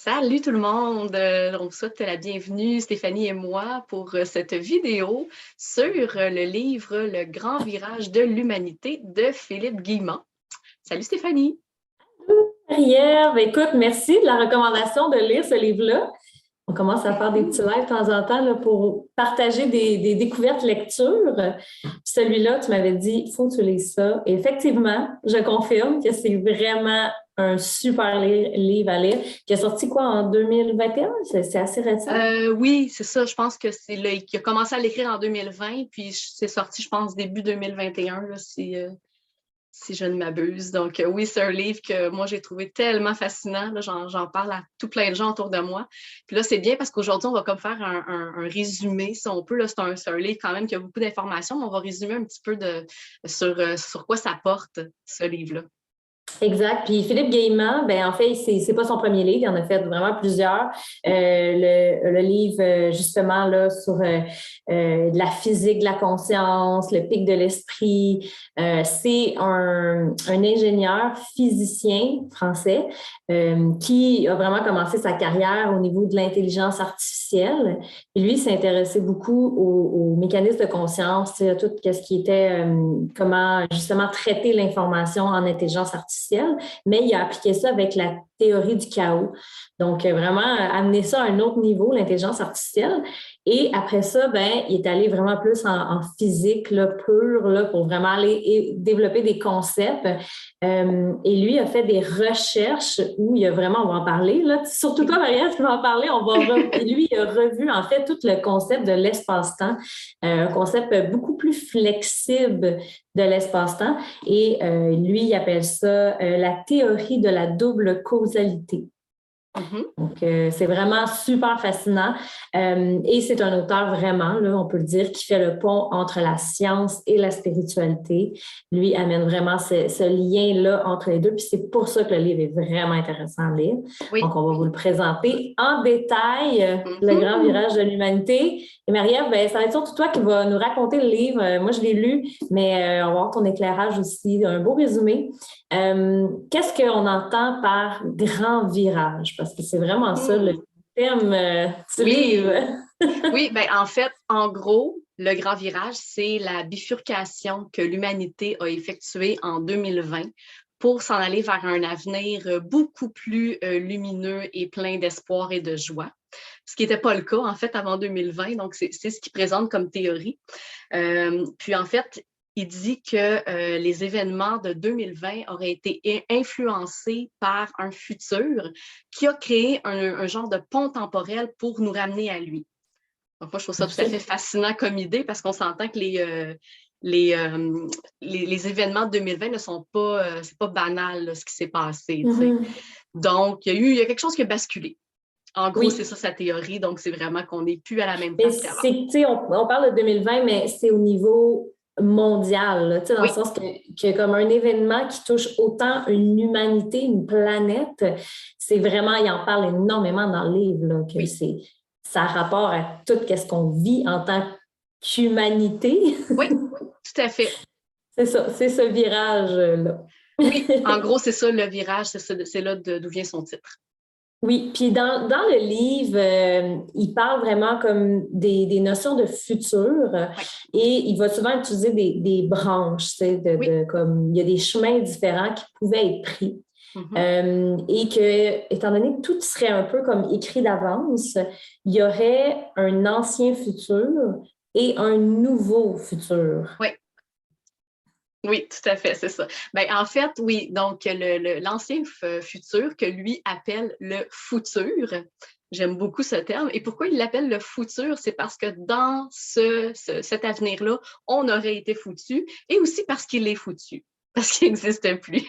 Salut tout le monde! On vous souhaite la bienvenue, Stéphanie et moi, pour cette vidéo sur le livre Le grand virage de l'humanité de Philippe Guillemot. Salut Stéphanie! Marie-Ève, écoute, merci de la recommandation de lire ce livre-là. On commence à faire des petits lives de temps en temps là, pour partager des découvertes lecture. Puis celui-là, tu m'avais dit, il faut que tu lises ça. Et effectivement, je confirme que c'est vraiment un super livre à lire, qui est sorti quoi en 2021? C'est assez récent. Oui, c'est ça. Je pense que c'est qu'il a commencé à l'écrire en 2020, puis c'est sorti, je pense, début 2021, là, si je ne m'abuse. Donc, oui, c'est un livre que moi, j'ai trouvé tellement fascinant. Là, j'en parle à tout plein de gens autour de moi. Puis là, c'est bien parce qu'aujourd'hui, on va comme faire un résumé, si on peut. Là, c'est un livre quand même qui a beaucoup d'informations, mais on va résumer un petit peu sur quoi ça porte, ce livre-là. Exact. Puis Philippe Guillemot, ben en fait, c'est pas son premier livre, il en a fait vraiment plusieurs. Le livre justement là sur de la physique de la conscience, le pic de l'esprit. C'est un ingénieur physicien français qui a vraiment commencé sa carrière au niveau de l'intelligence artificielle. Et lui, s'est intéressé beaucoup aux mécanismes de conscience, à tout ce qui était comment justement traiter l'information en intelligence artificielle, mais il a appliqué ça avec la théorie du chaos. Donc, vraiment, amener ça à un autre niveau, l'intelligence artificielle. Et après ça, ben, il est allé vraiment plus en physique là, pure là, pour vraiment aller développer des concepts. Et lui a fait des recherches où il a vraiment, on va en parler, là. Surtout toi, Marie-Ève, tu vas en parler. Lui, il a revu en fait tout le concept de l'espace-temps, un concept beaucoup plus flexible de l'espace-temps. Et lui, il appelle ça la théorie de la double causalité. Mm-hmm. Donc, c'est vraiment super fascinant. Et c'est un auteur vraiment, là, on peut le dire, qui fait le pont entre la science et la spiritualité. Lui amène vraiment ce lien-là entre les deux. Puis c'est pour ça que le livre est vraiment intéressant à lire. Oui. Donc, on va vous le présenter en détail, Le Mm-hmm. grand virage de l'humanité. Et Marie-Ève, ben, ça va être surtout toi qui vas nous raconter le livre. Moi, je l'ai lu, mais on va voir ton éclairage aussi, un beau résumé. Qu'est-ce qu'on entend par grand virage? Parce que c'est vraiment ça le thème du livre. Oui, ben en fait, en gros, le grand virage, c'est la bifurcation que l'humanité a effectuée en 2020 pour s'en aller vers un avenir beaucoup plus lumineux et plein d'espoir et de joie. Ce qui n'était pas le cas, en fait, avant 2020. Donc, c'est ce qu'il présente comme théorie. Puis, en fait, il dit que les événements de 2020 auraient été influencés par un futur qui a créé un genre de pont temporel pour nous ramener à lui. Donc, moi, je trouve ça tout à fait fascinant comme idée parce qu'on s'entend que les événements de 2020 ne sont pas, c'est pas banal là, ce qui s'est passé. Mm-hmm. Donc, il y a quelque chose qui a basculé. En gros, c'est ça sa théorie. Donc, c'est vraiment qu'on n'est plus à la même place qu'avant. On parle de 2020, mais c'est au niveau mondial, là, dans le sens que comme un événement qui touche autant une humanité, une planète, c'est vraiment, il en parle énormément dans le livre, là, que ça a rapport à tout ce qu'on vit en tant qu'humanité. Oui, tout à fait. C'est ça, c'est ce virage-là. Oui, en gros, c'est ça le virage, c'est là d'où vient son titre. Oui, puis dans le livre, il parle vraiment comme des notions de futur et il va souvent utiliser des branches, tu sais, comme il y a des chemins différents qui pouvaient être pris. Mm-hmm. Et que, étant donné que tout serait un peu comme écrit d'avance, il y aurait un ancien futur et un nouveau futur. Oui. Oui, tout à fait, c'est ça. Ben, en fait, oui, donc l'ancien futur que lui appelle le futur, j'aime beaucoup ce terme. Et pourquoi il l'appelle le futur? C'est parce que dans cet avenir-là, on aurait été foutu et aussi parce qu'il est foutu. Parce qu'il n'existe plus.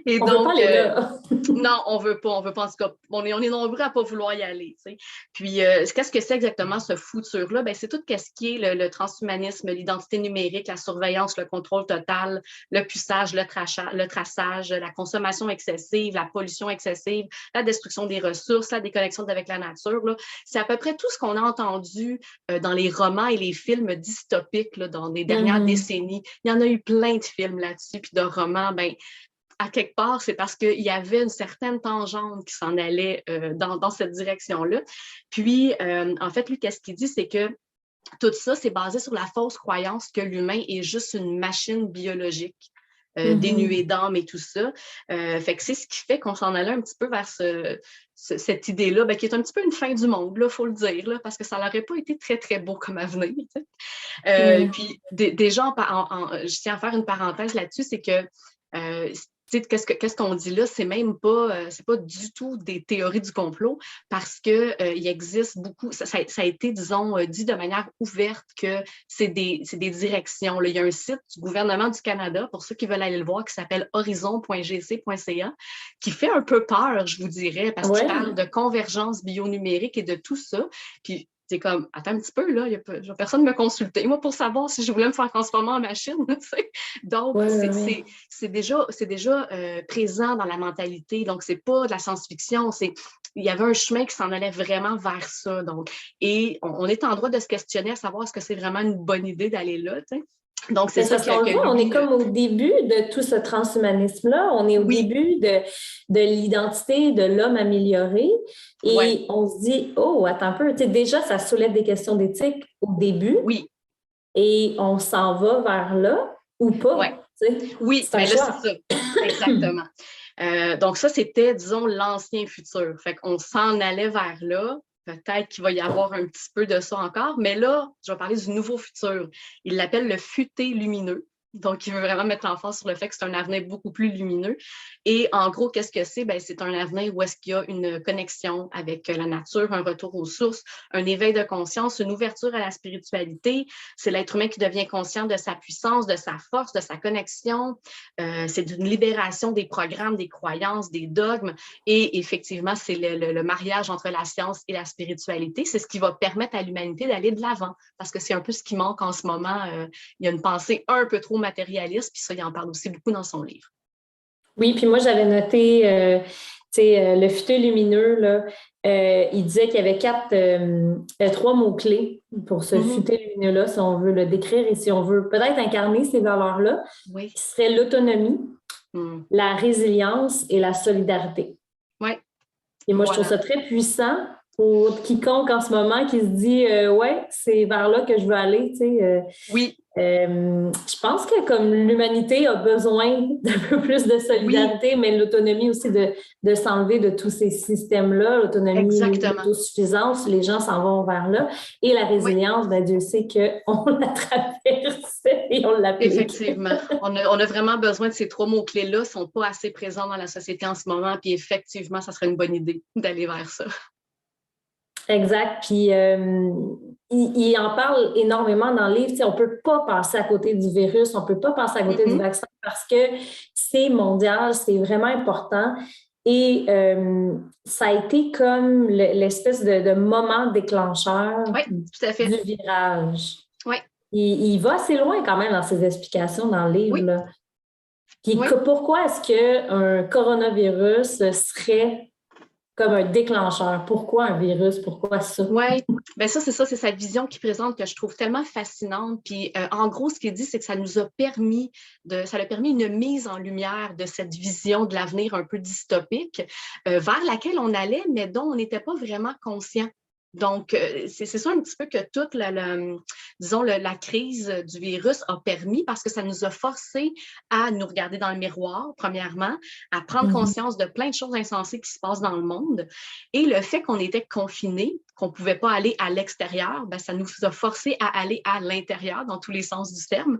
Et on donc, veut pas aller là. Non, on veut pas. En tout cas, on est nombreux à pas vouloir y aller. Tu sais. Puis, qu'est-ce que c'est exactement ce futur-là? Ben, c'est tout ce qui est le transhumanisme, l'identité numérique, la surveillance, le contrôle total, le puçage, le traçage, la consommation excessive, la pollution excessive, la destruction des ressources, la déconnexion avec la nature. Là. C'est à peu près tout ce qu'on a entendu dans les romans et les films dystopiques là, dans les dernières décennies. Il y en a eu plein de films là-dessus, puis de romans, ben, à quelque part, c'est parce qu'il y avait une certaine tangente qui s'en allait dans cette direction-là. Puis, en fait, lui, qu'est-ce qu'il dit, c'est que tout ça, c'est basé sur la fausse croyance que l'humain est juste une machine biologique. Dénuée d'âme et tout ça. Fait que c'est ce qui fait qu'on s'en allait un petit peu vers cette idée-là, qui est un petit peu une fin du monde, il faut le dire, là, parce que ça n'aurait pas été très, très beau comme avenir. Puis déjà, je tiens à faire une parenthèse là-dessus, c'est que qu'est-ce qu'on dit là, c'est même pas, c'est pas du tout des théories du complot parce que il existe beaucoup, ça a été, disons, dit de manière ouverte que c'est des directions. Là. Il y a un site du gouvernement du Canada, pour ceux qui veulent aller le voir, qui s'appelle horizon.gc.ca, qui fait un peu peur, je vous dirais, parce qu'il parle de convergence bionumérique et de tout ça. Puis c'est comme, attends un petit peu, là, personne ne me consultait, moi, pour savoir si je voulais me faire transformer en machine. Donc, c'est déjà présent dans la mentalité. Donc, c'est pas de la science-fiction, il y avait un chemin qui s'en allait vraiment vers ça. Donc, et on est en droit de se questionner à savoir est-ce que c'est vraiment une bonne idée d'aller là, tu sais. Donc, c'est ça que on est comme au début de tout ce transhumanisme-là. On est au début de l'identité de l'homme amélioré. Et on se dit, oh, attends un peu. Tu sais, déjà, ça soulève des questions d'éthique au début. Oui. Et on s'en va vers là ou pas. Ouais. Oui, mais là, c'est ça. Exactement. Donc, ça, c'était, disons, l'ancien futur. Fait qu'on s'en allait vers là. Peut-être qu'il va y avoir un petit peu de ça encore, mais là, je vais parler du nouveau futur. Il l'appelle le futé lumineux. Donc, il veut vraiment mettre l'emphase sur le fait que c'est un avenir beaucoup plus lumineux. Et en gros, qu'est-ce que c'est? C'est un avenir où est-ce qu'il y a une connexion avec la nature, un retour aux sources, un éveil de conscience, une ouverture à la spiritualité. C'est l'être humain qui devient conscient de sa puissance, de sa force, de sa connexion. C'est une libération des programmes, des croyances, des dogmes. Et effectivement, c'est le mariage entre la science et la spiritualité. C'est ce qui va permettre à l'humanité d'aller de l'avant. Parce que c'est un peu ce qui manque en ce moment. Il y a une pensée un peu trop matérialiste, puis ça, il en parle aussi beaucoup dans son livre. Oui, puis moi, j'avais noté, le futur lumineux, là, il disait qu'il y avait 3 mots-clés pour ce futur lumineux-là, si on veut le décrire et si on veut peut-être incarner ces valeurs-là, qui seraient l'autonomie, la résilience et la solidarité. Oui. Et moi, je trouve ça très puissant pour quiconque en ce moment qui se dit c'est vers là que je veux aller. Oui. Je pense que comme l'humanité a besoin d'un peu plus de solidarité, mais l'autonomie aussi de s'enlever de tous ces systèmes-là, l'autonomie, l'autosuffisance, les gens s'en vont vers là. Et la résilience, Dieu sait qu'on la traverse et on l'applique. Effectivement. On a vraiment besoin de ces 3 mots-clés-là. Ils ne sont pas assez présents dans la société en ce moment. Puis effectivement, ça serait une bonne idée d'aller vers ça. Exact. Puis il en parle énormément dans le livre. On ne peut pas passer à côté du virus, on ne peut pas passer à côté du vaccin parce que c'est mondial, c'est vraiment important. Et ça a été comme l'espèce de moment déclencheur du virage. Oui. Il va assez loin quand même dans ses explications dans le livre. Là. Puis pourquoi est-ce qu'un coronavirus serait comme un déclencheur? Pourquoi un virus? Pourquoi ça? Oui, bien ça, c'est sa vision qu'il présente que je trouve tellement fascinante. Puis en gros, ce qu'il dit, c'est que ça a permis une mise en lumière de cette vision de l'avenir un peu dystopique vers laquelle on allait, mais dont on n'était pas vraiment conscient. Donc, c'est ça un petit peu que toute la crise du virus a permis parce que ça nous a forcés à nous regarder dans le miroir, premièrement, à prendre conscience de plein de choses insensées qui se passent dans le monde. Et le fait qu'on était confinés, qu'on ne pouvait pas aller à l'extérieur, ça nous a forcés à aller à l'intérieur, dans tous les sens du terme.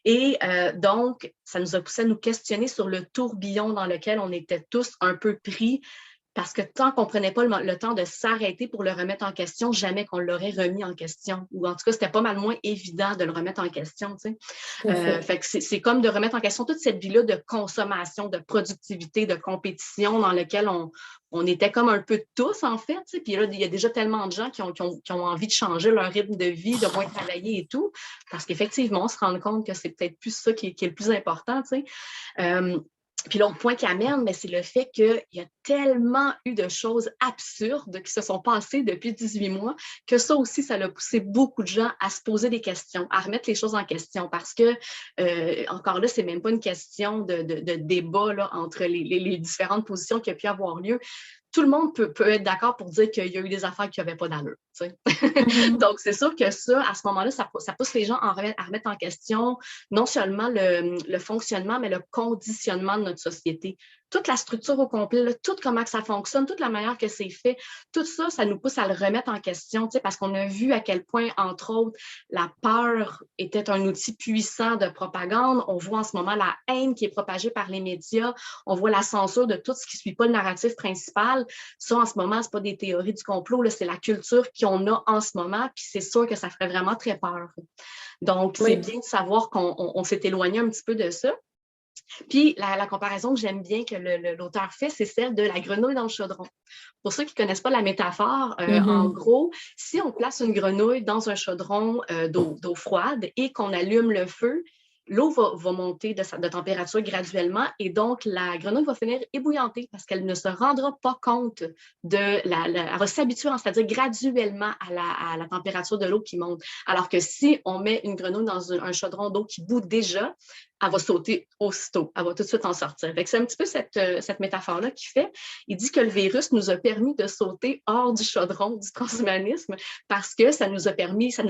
Et donc, ça nous a poussé à nous questionner sur le tourbillon dans lequel on était tous un peu pris. Parce que tant qu'on ne prenait pas le temps de s'arrêter pour le remettre en question, jamais qu'on l'aurait remis en question. Ou en tout cas, c'était pas mal moins évident de le remettre en question. Fait que c'est comme de remettre en question toute cette vie-là de consommation, de productivité, de compétition dans laquelle on était comme un peu tous, en fait. Puis là, il y a déjà tellement de gens qui ont envie de changer leur rythme de vie, de moins travailler et tout. Parce qu'effectivement, on se rend compte que c'est peut-être plus ça qui est le plus important. Puis l'autre point qui amène, mais c'est le fait qu'il y a tellement eu de choses absurdes qui se sont passées depuis 18 mois que ça aussi, ça a poussé beaucoup de gens à se poser des questions, à remettre les choses en question parce que, encore là, c'est même pas une question de débat là, entre les différentes positions qui a pu avoir lieu. Tout le monde peut être d'accord pour dire qu'il y a eu des affaires qui n'avaient pas d'allure. Donc, c'est sûr que ça, à ce moment-là, ça pousse les gens à remettre en question non seulement le fonctionnement, mais le conditionnement de notre société. Toute la structure au complet, là, tout comment que ça fonctionne, toute la manière que c'est fait, tout ça, ça nous pousse à le remettre en question, parce qu'on a vu à quel point, entre autres, la peur était un outil puissant de propagande. On voit en ce moment la haine qui est propagée par les médias. On voit la censure de tout ce qui ne suit pas le narratif principal. Ça, en ce moment, ce n'est pas des théories du complot, là, c'est la culture qu'on a en ce moment, puis c'est sûr que ça ferait vraiment très peur. Donc, c'est bien de savoir qu'on s'est éloigné un petit peu de ça. Puis, la comparaison que j'aime bien que l'auteur fait, c'est celle de la grenouille dans le chaudron. Pour ceux qui ne connaissent pas la métaphore, en gros, si on place une grenouille dans un chaudron d'eau froide et qu'on allume le feu, l'eau va monter de température graduellement et donc la grenouille va finir ébouillantée parce qu'elle ne se rendra pas compte elle va s'habituer, c'est-à-dire graduellement à la température de l'eau qui monte. Alors que si on met une grenouille dans un chaudron d'eau qui bout déjà, elle va sauter aussitôt, elle va tout de suite en sortir. C'est un petit peu cette métaphore-là qu'il fait. Il dit que le virus nous a permis de sauter hors du chaudron du transhumanisme parce que ça nous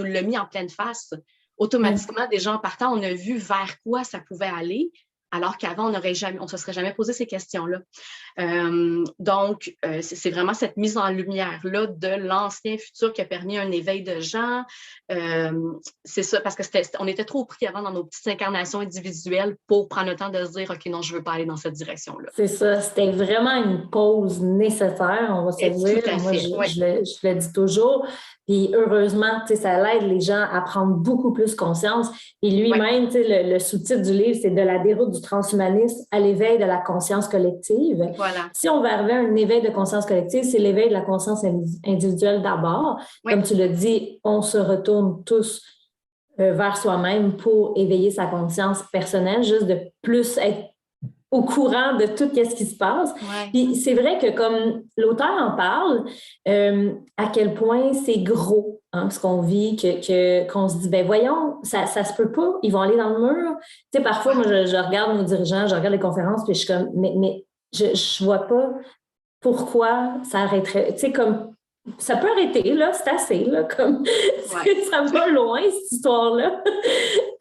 l'a mis en pleine face. Automatiquement, déjà en partant, on a vu vers quoi ça pouvait aller, alors qu'avant, on ne se serait jamais posé ces questions-là. Donc, c'est vraiment cette mise en lumière-là de l'ancien futur qui a permis un éveil de gens. C'est ça, parce qu'on était trop pris avant dans nos petites incarnations individuelles pour prendre le temps de se dire « OK, non, je ne veux pas aller dans cette direction-là ». C'est ça, c'était vraiment une pause nécessaire, on va se dire. Moi, je le dis toujours. Puis heureusement, ça l'aide les gens à prendre beaucoup plus conscience. Et lui-même, le sous-titre du livre, c'est « De la déroute du transhumanisme à l'éveil de la conscience collective ». Voilà. Si on veut arriver à un éveil de conscience collective, c'est l'éveil de la conscience individuelle d'abord. Comme tu l'as dit, on se retourne tous vers soi-même pour éveiller sa conscience personnelle, juste de plus être au courant de tout ce qui se passe. Puis c'est vrai que comme l'auteur en parle, à quel point c'est gros ce qu'on vit, qu'on se dit, ben voyons, ça se peut pas, ils vont aller dans le mur. Tu sais, parfois, moi, je regarde nos dirigeants, je regarde les conférences, puis je suis comme, mais je vois pas pourquoi ça arrêterait. Tu sais, comme ça peut arrêter, là, c'est assez, là, comme ça va loin, cette histoire-là.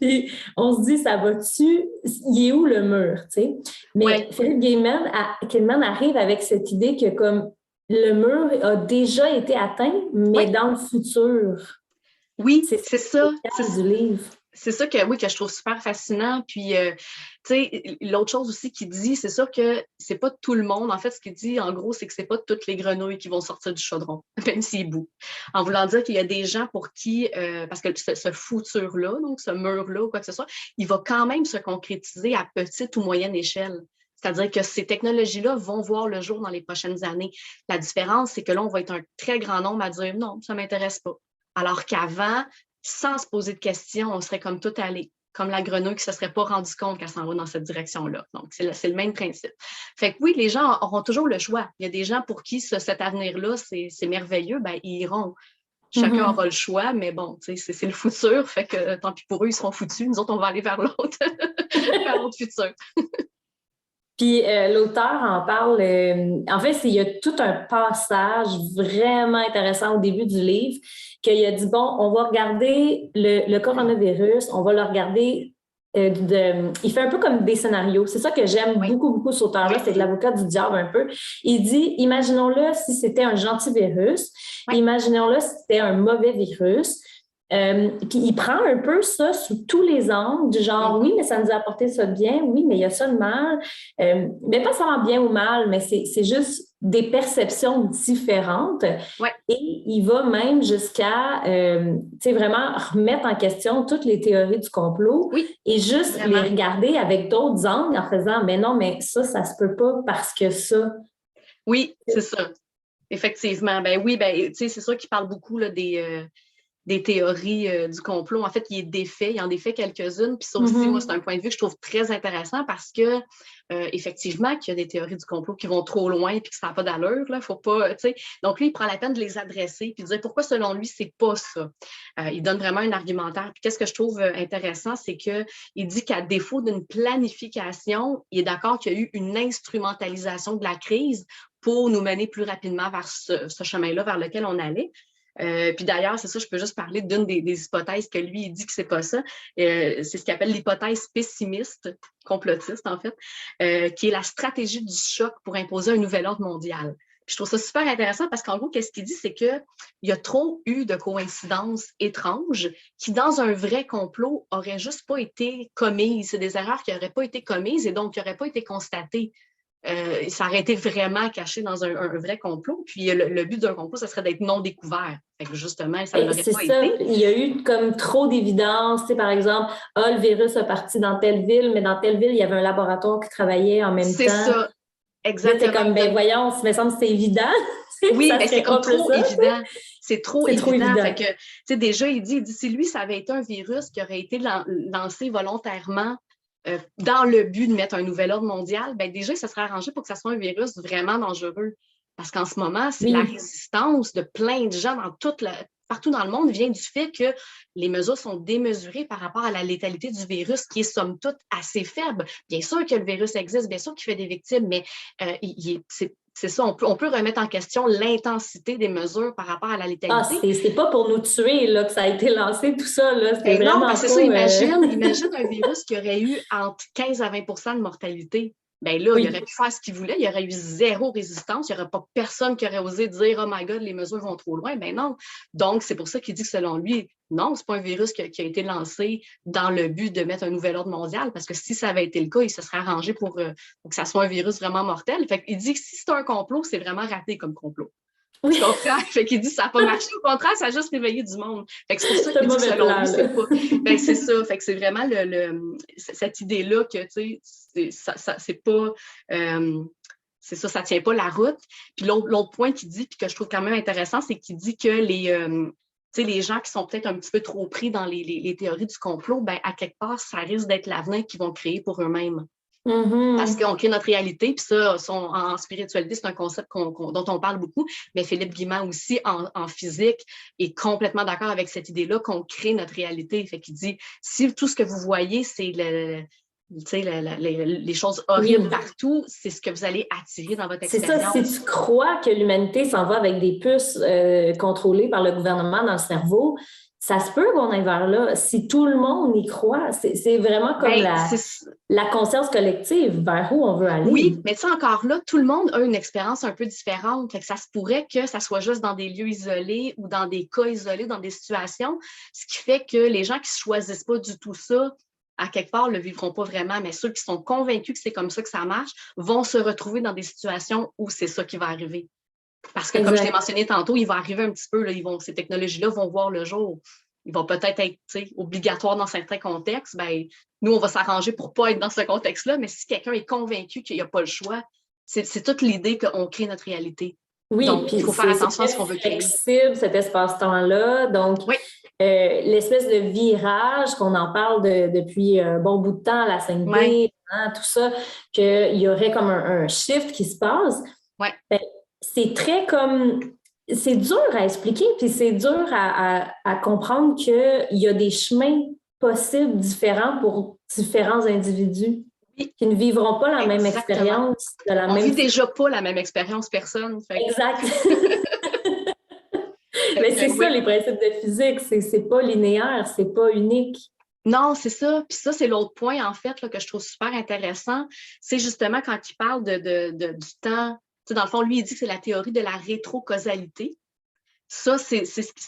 Puis on se dit, ça va-tu? Il est où le mur, tu sais? Mais Philippe Gaiman arrive avec cette idée que comme le mur a déjà été atteint, mais dans le futur. Oui, c'est ça. Du livre. C'est ça que je trouve super fascinant. Puis, tu sais, l'autre chose aussi qu'il dit, c'est sûr que c'est pas tout le monde. En fait, ce qu'il dit, en gros, c'est que c'est pas toutes les grenouilles qui vont sortir du chaudron, même s'il est bout. En voulant dire qu'il y a des gens pour qui, parce que ce futur-là, donc ce mur-là ou quoi que ce soit, il va quand même se concrétiser à petite ou moyenne échelle. C'est-à-dire que ces technologies-là vont voir le jour dans les prochaines années. La différence, c'est que là, on va être un très grand nombre à dire non, ça m'intéresse pas. Alors qu'avant, sans se poser de questions, on serait comme tout allé, comme la grenouille qui ne se serait pas rendu compte qu'elle s'en va dans cette direction-là. Donc, c'est le même principe. Fait que oui, les gens auront toujours le choix. Il y a des gens pour qui cet avenir-là, c'est merveilleux, ben ils iront. Chacun aura le choix, mais bon, c'est le futur, fait que tant pis pour eux, ils seront foutus. Nous autres, on va aller vers l'autre, vers l'autre futur. Puis l'auteur en parle, en fait, il y a tout un passage vraiment intéressant au début du livre qu'il a dit, bon, on va regarder le coronavirus, on va le regarder, il fait un peu comme des scénarios. C'est ça que j'aime beaucoup cet auteur-là, c'est de l'avocat du diable un peu. Il dit, imaginons-le si c'était un gentil virus, imaginons-le si c'était un mauvais virus. Puis il prend un peu ça sous tous les angles, du genre oui, mais ça nous a apporté ça de bien, oui, mais il y a ça de mal. Mais pas seulement bien ou mal, mais c'est juste des perceptions différentes. Et il va même jusqu'à vraiment remettre en question toutes les théories du complot et juste les regarder avec d'autres angles en faisant mais non, mais ça se peut pas parce que ça. Oui, c'est ça. Effectivement. Ben oui, c'est sûr qu'il parle beaucoup là, des des théories du complot. En fait, il en défait quelques-unes. Puis ça aussi, Mhm. moi, c'est un point de vue que je trouve très intéressant parce que, effectivement, qu'il y a des théories du complot qui vont trop loin puis que ça n'a pas d'allure, là. Faut pas, tu sais. Donc, lui, il prend la peine de les adresser puis de dire pourquoi, selon lui, c'est pas ça. Il donne vraiment un argumentaire. Puis qu'est-ce que je trouve intéressant, c'est qu'il dit qu'à défaut d'une planification, il est d'accord qu'il y a eu une instrumentalisation de la crise pour nous mener plus rapidement vers ce chemin-là vers lequel on allait. Puis d'ailleurs, c'est ça, je peux juste parler d'une des hypothèses que lui, il dit que c'est pas ça. C'est ce qu'il appelle l'hypothèse pessimiste, complotiste en fait, qui est la stratégie du choc pour imposer un nouvel ordre mondial. Puis je trouve ça super intéressant parce qu'en gros, qu'est-ce qu'il dit, c'est qu'il y a trop eu de coïncidences étranges qui, dans un vrai complot, auraient juste pas été commises. C'est des erreurs qui n'auraient pas été commises et donc qui n'auraient pas été constatées. Ça aurait été vraiment caché dans un vrai complot. Puis le but d'un complot, ça serait d'être non découvert. Fait que justement, ça ne l'aurait C'est pas ça, été. il y a eu comme trop d'évidence. Tu sais, par exemple, le virus est parti dans telle ville, mais dans telle ville, il y avait un laboratoire qui travaillait en même C'est temps. ça, Là, t'es exactement. comme, ben voyons, ça me semble que c'est évident. Oui, Ça mais c'est serait comme pas plus trop ça. évident. C'est trop C'est trop évident. Fait évident. que, tu sais, déjà, il dit, si lui, ça avait été un virus qui aurait été lancé volontairement dans le but de mettre un nouvel ordre mondial, ben déjà, ça serait arrangé pour que ça soit un virus vraiment dangereux. Parce qu'en ce moment, c'est la Oui. résistance de plein de gens partout dans le monde vient du fait que les mesures sont démesurées par rapport à la létalité du virus, qui est somme toute assez faible. Bien sûr que le virus existe, bien sûr qu'il fait des victimes, mais c'est ça, on peut remettre en question l'intensité des mesures par rapport à la Ah, létalité. c'est pas pour nous tuer là, que ça a été lancé, tout ça. Là. C'est Ben non, vraiment parce que c'est pas. ça, imagine un virus qui aurait eu entre 15 à 20 de mortalité. Ben là, il aurait Oui. pu faire ce qu'il voulait, il y aurait eu zéro résistance, il n'y aurait pas personne qui aurait osé dire Oh my God, les mesures vont trop loin. Ben non. Donc, c'est pour ça qu'il dit que selon lui, non, c'est pas un virus qui a été lancé dans le but de mettre un nouvel ordre mondial, parce que si ça avait été le cas, il se serait arrangé pour que ça soit un virus vraiment mortel. Fait qu'il dit que si c'est un complot, c'est vraiment raté comme complot. Tu Oui, comprends? Fait qu'il dit que ça n'a pas marché. Au contraire, ça a juste réveillé du monde. Fait que c'est pour ça c'est un qu'il dit que mauvais selon plan. lui, Là. c'est pas. Ben, c'est ça. Fait que c'est vraiment cette idée-là que, tu sais, c'est pas. C'est ça, ça tient pas la route. Puis l'autre point qu'il dit, puis que je trouve quand même intéressant, c'est qu'il dit que les gens qui sont peut-être un petit peu trop pris dans les théories du complot, ben, à quelque part, ça risque d'être l'avenir qu'ils vont créer pour eux-mêmes. Parce Mm-hmm. qu'on crée notre réalité, puis ça, en spiritualité, c'est un concept dont on parle beaucoup, mais Philippe Guimand aussi, en physique, est complètement d'accord avec cette idée-là qu'on crée notre réalité. Fait qu'il dit, si tout ce que vous voyez, c'est les choses horribles Oui. partout, c'est ce que vous allez attirer dans votre C'est ça, si expérience. tu crois que l'humanité s'en va avec des puces contrôlées par le gouvernement dans le cerveau, ça se peut qu'on aille vers là. Si tout le monde y croit, c'est vraiment comme Ben, la conscience collective vers où on veut aller. oui, mais tu sais, encore là, tout le monde a une expérience un peu différente. Fait que ça se pourrait que ça soit juste dans des lieux isolés ou dans des cas isolés, dans des situations, ce qui fait que les gens qui ne choisissent pas du tout ça, à quelque part, ne le vivront pas vraiment. Mais ceux qui sont convaincus que c'est comme ça que ça marche vont se retrouver dans des situations où c'est ça qui va arriver. Parce que, comme je l'ai Exact. mentionné tantôt, il va arriver un petit peu, là, ces technologies-là vont voir le jour. Ils vont peut-être être, obligatoires dans certains contextes. Ben, nous, on va s'arranger pour ne pas être dans ce contexte-là, mais si quelqu'un est convaincu qu'il n'y a pas le choix, c'est toute l'idée qu'on crée notre réalité. Oui, Donc, il puis faut faire c'est attention à très ce qu'on veut créer. flexible, cet espace-temps-là. Donc, Oui, l'espèce de virage qu'on en parle depuis un bon bout de temps, la oui, 5D, hein, tout ça, qu'il y aurait comme un shift qui se passe. oui. Ben, c'est très comme... C'est dur à expliquer, puis c'est dur à comprendre qu'il y a des chemins possibles différents pour différents individus Oui, qui ne vivront pas la même exactement. expérience de la On même... vit déjà pas la même expérience, personne. Exact. Mais c'est ça, Oui. les principes de physique, c'est pas linéaire, c'est pas unique. Non, c'est ça. Puis ça, c'est l'autre point, en fait, là, que je trouve super intéressant. C'est justement quand il parle du temps. Tu sais, dans le fond, lui, il dit que c'est la théorie de la rétrocausalité. Ça, c'est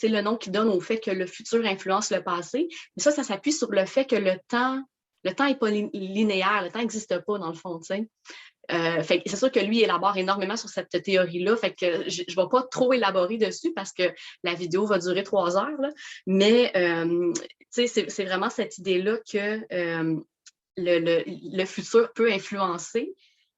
le nom qu'il donne au fait que le futur influence le passé. Mais ça s'appuie sur le fait que le temps n'est pas linéaire, le temps n'existe pas, dans le fond, tu sais. Fait que c'est sûr que lui élabore énormément sur cette théorie-là. Fait que je ne vais pas trop élaborer dessus parce que la vidéo va durer 3 heures. Là. Mais c'est vraiment cette idée-là que le futur peut influencer.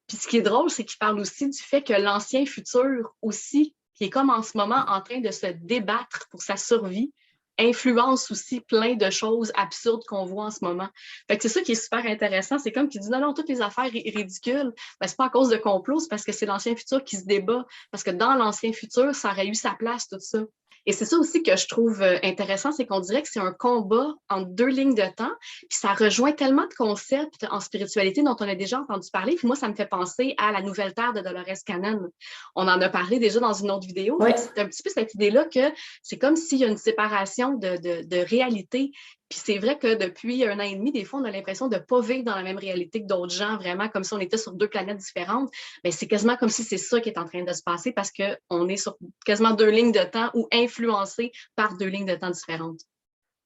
Puis ce qui est drôle, c'est qu'il parle aussi du fait que l'ancien futur aussi, qui est comme en ce moment en train de se débattre pour sa survie, influence aussi plein de choses absurdes qu'on voit en ce moment. Fait que c'est ça qui est super intéressant. C'est comme qu'il dit non, toutes les affaires ridicules, ben, c'est pas à cause de complot, c'est parce que c'est l'ancien futur qui se débat. Parce que dans l'ancien futur, ça aurait eu sa place, tout ça. Et c'est ça aussi que je trouve intéressant, c'est qu'on dirait que c'est un combat entre deux lignes de temps, puis ça rejoint tellement de concepts en spiritualité dont on a déjà entendu parler. Puis moi, ça me fait penser à la Nouvelle Terre de Dolores Cannon. On en a parlé déjà dans une autre vidéo. Oui. C'est un petit peu cette idée-là que c'est comme s'il y a une séparation de réalité. Puis c'est vrai que depuis 1 an et demi, des fois, on a l'impression de ne pas vivre dans la même réalité que d'autres gens, vraiment comme si on était sur deux planètes différentes. Mais c'est quasiment comme si c'est ça qui est en train de se passer parce qu'on est sur quasiment deux lignes de temps ou influencé par deux lignes de temps différentes.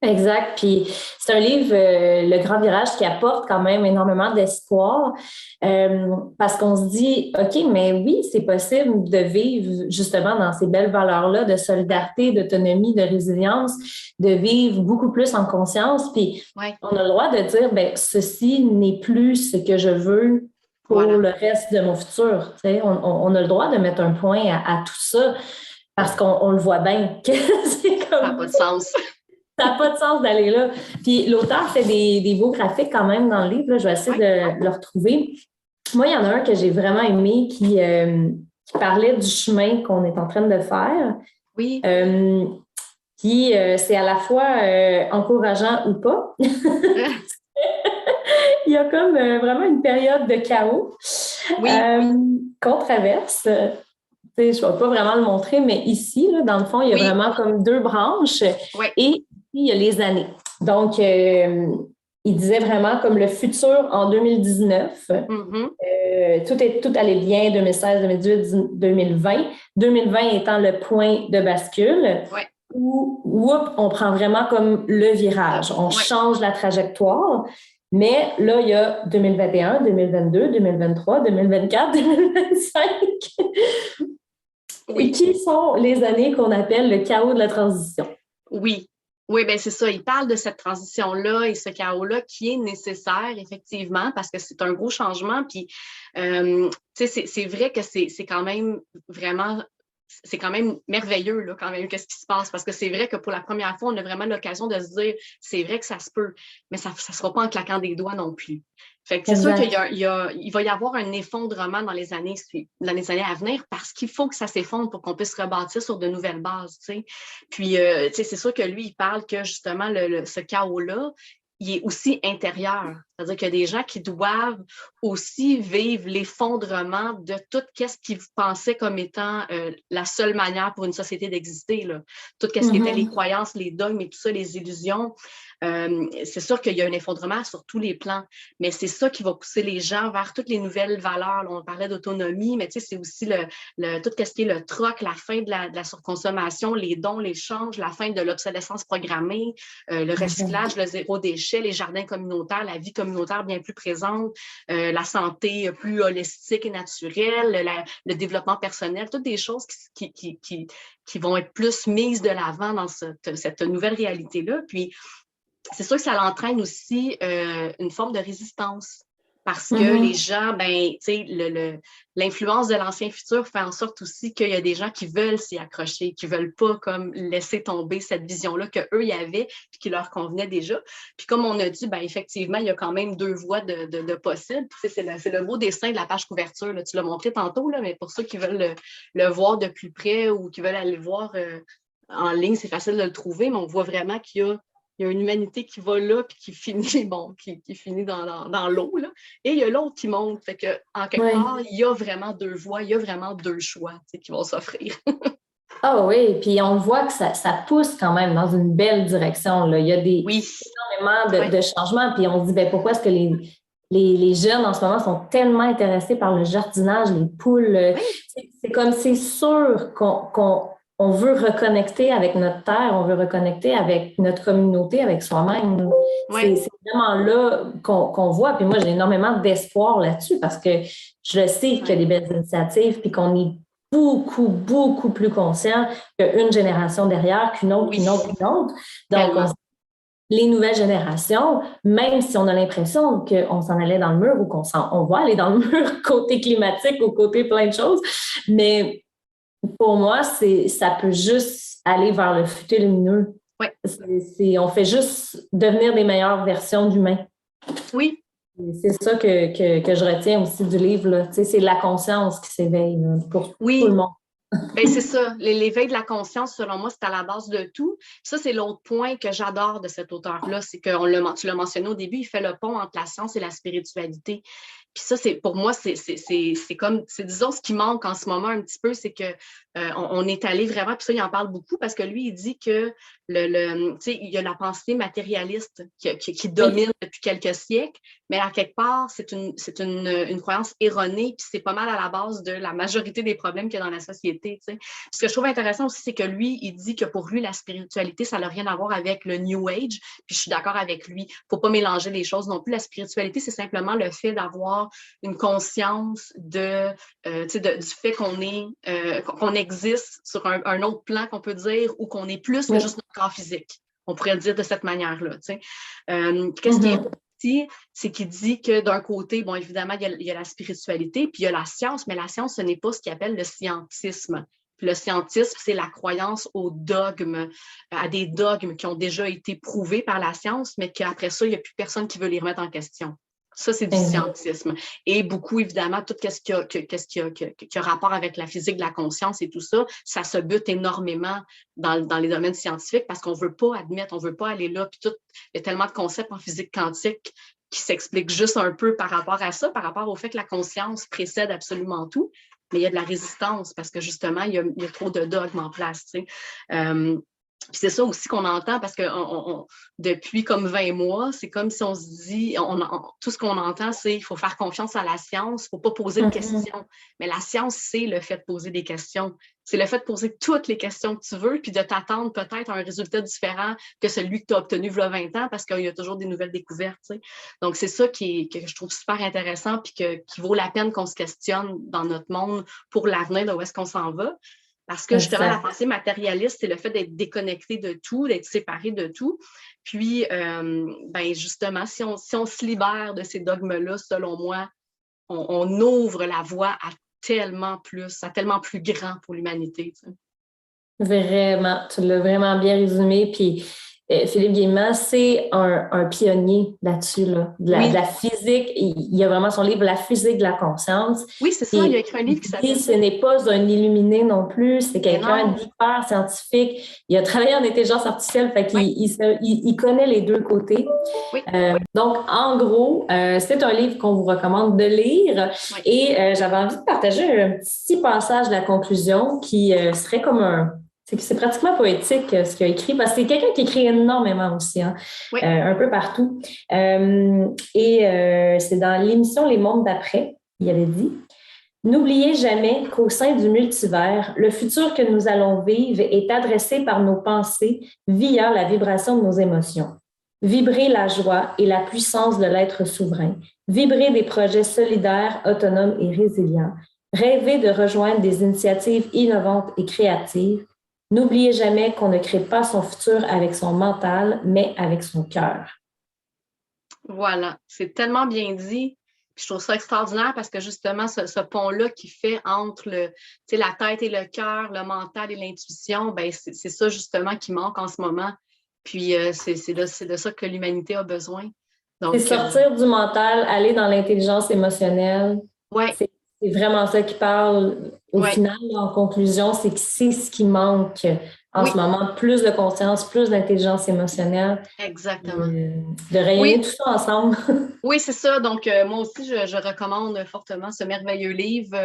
Exact. Puis c'est un livre, Le Grand Virage, qui apporte quand même énormément d'espoir parce qu'on se dit, OK, mais oui, c'est possible de vivre justement dans ces belles valeurs-là de solidarité, d'autonomie, de résilience, de vivre beaucoup plus en conscience. Puis on a le droit de dire, bien, ceci n'est plus ce que je veux pour le reste de mon futur. Tu sais, on a le droit de mettre un point à tout ça parce qu'on le voit bien que c'est comme ça n'a pas de sens. Ça n'a pas de sens d'aller là. Puis l'auteur fait des beaux graphiques quand même dans le livre. Là. Je vais essayer de le retrouver. Moi, il y en a un que j'ai vraiment aimé qui parlait du chemin qu'on est en train de faire. Oui. Puis c'est à la fois encourageant ou pas. Il y a comme vraiment une période de chaos qu'on traverse. Je ne vais pas vraiment le montrer, mais ici, là, dans le fond, il y a vraiment comme deux branches et il y a les années. Donc, il disait vraiment comme le futur en 2019. Tout allait bien, 2016, 2018, 2020. 2020 étant le point de bascule où on prend vraiment comme le virage. On change la trajectoire. Mais là, il y a 2021, 2022, 2023, 2024, 2025. Et qui sont les années qu'on appelle le chaos de la transition? Oui, bien c'est ça. Il parle de cette transition-là et ce chaos-là qui est nécessaire, effectivement, parce que c'est un gros changement. Puis, c'est vrai que c'est quand même vraiment... C'est quand même merveilleux, là, quand même, qu'est-ce qui se passe. Parce que c'est vrai que pour la première fois, on a vraiment l'occasion de se dire, c'est vrai que ça se peut, mais ça ne sera pas en claquant des doigts non plus. Fait que c'est sûr qu'il va y avoir un effondrement dans les années à venir parce qu'il faut que ça s'effondre pour qu'on puisse rebâtir sur de nouvelles bases, tu sais. Puis, c'est sûr que lui, il parle que justement, ce chaos-là, il est aussi intérieur. C'est-à-dire qu'il y a des gens qui doivent aussi vivre l'effondrement de tout ce qu'ils pensaient comme étant la seule manière pour une société d'exister. Là. Tout ce qui était les croyances, les dogmes et tout ça, les illusions. C'est sûr qu'il y a un effondrement sur tous les plans, mais c'est ça qui va pousser les gens vers toutes les nouvelles valeurs. Là, on parlait d'autonomie, mais c'est aussi tout ce qui est le troc, la fin de la surconsommation, les dons, l'échange, la fin de l'obsolescence programmée, le recyclage, le zéro déchet, les jardins communautaires, la vie communautaire bien plus présente, la santé plus holistique et naturelle, le développement personnel, toutes des choses qui vont être plus mises de l'avant dans cette nouvelle réalité-là. Puis, c'est sûr que ça entraîne aussi une forme de résistance parce que les gens, l'influence de l'ancien futur fait en sorte aussi qu'il y a des gens qui veulent s'y accrocher, qui ne veulent pas comme laisser tomber cette vision-là qu'eux y avaient et qui leur convenait déjà. Puis comme on a dit, effectivement, il y a quand même deux voies de possibles. C'est le beau dessin de la page couverture. Là. Tu l'as montré tantôt, là, mais pour ceux qui veulent le voir de plus près ou qui veulent aller le voir en ligne, c'est facile de le trouver, mais on voit vraiment qu'il y a une humanité qui va là puis qui finit, qui finit dans l'eau. Là. Et il y a l'autre qui monte. Fait que, en quelque part, il y a vraiment deux voies, il y a vraiment deux choix qui vont s'offrir. Ah oui, puis on voit que ça pousse quand même dans une belle direction. Là. Il y a énormément de changements. Puis on se dit, pourquoi est-ce que les jeunes en ce moment sont tellement intéressés par le jardinage, les poules? C'est comme c'est sûr qu'on veut reconnecter avec notre terre, on veut reconnecter avec notre communauté, avec soi-même. C'est vraiment là qu'on voit. Puis moi, j'ai énormément d'espoir là-dessus parce que je sais qu'il y a des belles initiatives puis qu'on est beaucoup, beaucoup plus conscient qu'une génération derrière, qu'une autre, qu'une autre, qu'une autre. Donc, les nouvelles générations, même si on a l'impression qu'on s'en allait dans le mur ou on va aller dans le mur côté climatique ou côté plein de choses, mais pour moi, ça peut juste aller vers le futur lumineux. Ouais. On fait juste devenir des meilleures versions d'humains. Oui. C'est ça que je retiens aussi du livre, là. Tu sais, c'est la conscience qui s'éveille là, pour tout le Oui. monde. Ben c'est ça. L'éveil de la conscience, selon moi, c'est à la base de tout. Ça, c'est l'autre point que j'adore de cet auteur-là, c'est que tu l'as mentionné au début, il fait le pont entre la science et la spiritualité. Puis ça, pour moi, c'est comme, c'est disons, ce qui manque en ce moment un petit peu, c'est que on est allé vraiment, puis ça, il en parle beaucoup parce que lui, il dit que tu sais, il y a la pensée matérialiste qui domine depuis quelques siècles, mais à quelque part, c'est une croyance erronée, puis c'est pas mal à la base de la majorité des problèmes qu'il y a dans la société. Tu sais. Ce que je trouve intéressant aussi, c'est que lui, il dit que pour lui, la spiritualité, ça n'a rien à voir avec le New Age, puis je suis d'accord avec lui. Il ne faut pas mélanger les choses non plus. La spiritualité, c'est simplement le fait d'avoir une conscience du fait qu'on existe sur un autre plan, qu'on peut dire, ou qu'on est plus que juste notre corps physique. On pourrait le dire de cette manière-là. Qu'est-ce qui est aussi, c'est qu'il dit que d'un côté, bon, évidemment, il y a la spiritualité, puis il y a la science, mais la science, ce n'est pas ce qu'il appelle le scientisme. Puis le scientisme, c'est la croyance aux dogmes, à des dogmes qui ont déjà été prouvés par la science, mais qu'après ça, il n'y a plus personne qui veut les remettre en question. Ça, c'est du scientisme. Et beaucoup, évidemment, tout ce qui a rapport avec la physique de la conscience et tout ça, ça se bute énormément dans les domaines scientifiques parce qu'on ne veut pas admettre, on ne veut pas aller là. Puis il y a tellement de concepts en physique quantique qui s'expliquent juste un peu par rapport à ça, par rapport au fait que la conscience précède absolument tout. Mais il y a de la résistance parce que justement, il y a trop de dogmes en place. Tu sais. Puis c'est ça aussi qu'on entend parce que depuis comme 20 mois, c'est comme si on se dit, tout ce qu'on entend, c'est qu'il faut faire confiance à la science, il ne faut pas poser de questions. Mais la science, c'est le fait de poser des questions. C'est le fait de poser toutes les questions que tu veux, puis de t'attendre peut-être à un résultat différent que celui que tu as obtenu il y a 20 ans, parce qu'il y a toujours des nouvelles découvertes. Tu sais. Donc, c'est ça que je trouve super intéressant, puis qui vaut la peine qu'on se questionne dans notre monde pour l'avenir, de où est-ce qu'on s'en va. Parce que justement, la pensée matérialiste, c'est le fait d'être déconnecté de tout, d'être séparé de tout. Puis, justement, si on se libère de ces dogmes-là, selon moi, on ouvre la voie à tellement plus grand pour l'humanité. Tu sais. Vraiment, tu l'as vraiment bien résumé. Puis Philippe Guillemot, c'est un pionnier là-dessus, là, de la physique. Il y a vraiment son livre La physique de la conscience. Oui, c'est ça. Il y a écrit un livre qui s'appelle Ce n'est pas un illuminé non plus, c'est quelqu'un d'hyper scientifique. Il a travaillé en intelligence artificielle, fait qu'il il connaît les deux côtés. Oui. Donc, en gros, c'est un livre qu'on vous recommande de lire. Oui. Et j'avais envie de partager un petit passage de la conclusion qui serait comme c'est pratiquement poétique ce qu'il a écrit, parce que c'est quelqu'un qui écrit énormément aussi, hein, un peu partout. C'est dans l'émission Les Mondes d'après, il avait dit « N'oubliez jamais qu'au sein du multivers, le futur que nous allons vivre est adressé par nos pensées via la vibration de nos émotions. Vibrez la joie et la puissance de l'être souverain. Vibrez des projets solidaires, autonomes et résilients. Rêvez de rejoindre des initiatives innovantes et créatives. N'oubliez jamais qu'on ne crée pas son futur avec son mental, mais avec son cœur. » Voilà, c'est tellement bien dit. Puis je trouve ça extraordinaire parce que justement, ce pont-là qui fait entre la tête et le cœur, le mental et l'intuition, ben c'est ça justement qui manque en ce moment. Puis c'est de ça que l'humanité a besoin. C'est sortir du mental, aller dans l'intelligence émotionnelle. Ouais. C'est vraiment ça qui parle. Au final, en conclusion, c'est que c'est ce qui manque en ce moment. Plus de conscience, plus d'intelligence émotionnelle. Exactement. De rayonner tout ça ensemble. Oui, c'est ça. Donc, moi aussi, je recommande fortement ce merveilleux livre.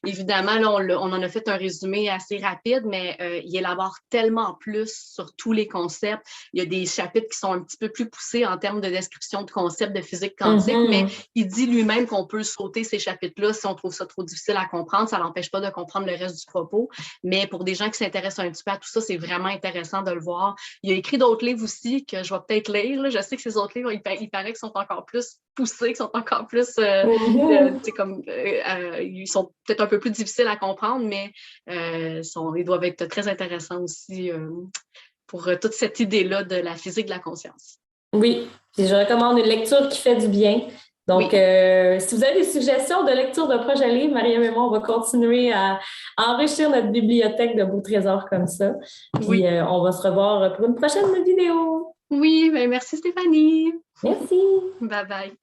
Évidemment, là, on en a fait un résumé assez rapide, mais il élabore tellement plus sur tous les concepts. Il y a des chapitres qui sont un petit peu plus poussés en termes de description de concepts de physique quantique, mais il dit lui-même qu'on peut sauter ces chapitres-là si on trouve ça trop difficile à comprendre. Ça n'empêche pas de comprendre le reste du propos. Mais pour des gens qui s'intéressent un petit peu à tout ça, c'est vraiment intéressant de le voir. Il a écrit d'autres livres aussi que je vais peut-être lire. Là. Je sais que ces autres livres, il paraît qu'ils sont encore plus poussés, qui sont encore plus, ils sont peut-être un peu plus difficiles à comprendre, mais ils doivent être très intéressants aussi pour toute cette idée-là de la physique de la conscience. Oui, puis je recommande une lecture qui fait du bien. Donc, si vous avez des suggestions de lecture de projets livres, Mariam et moi, on va continuer à enrichir notre bibliothèque de beaux trésors comme ça. Puis, on va se revoir pour une prochaine vidéo. Oui, ben merci Stéphanie. Merci. Bye bye.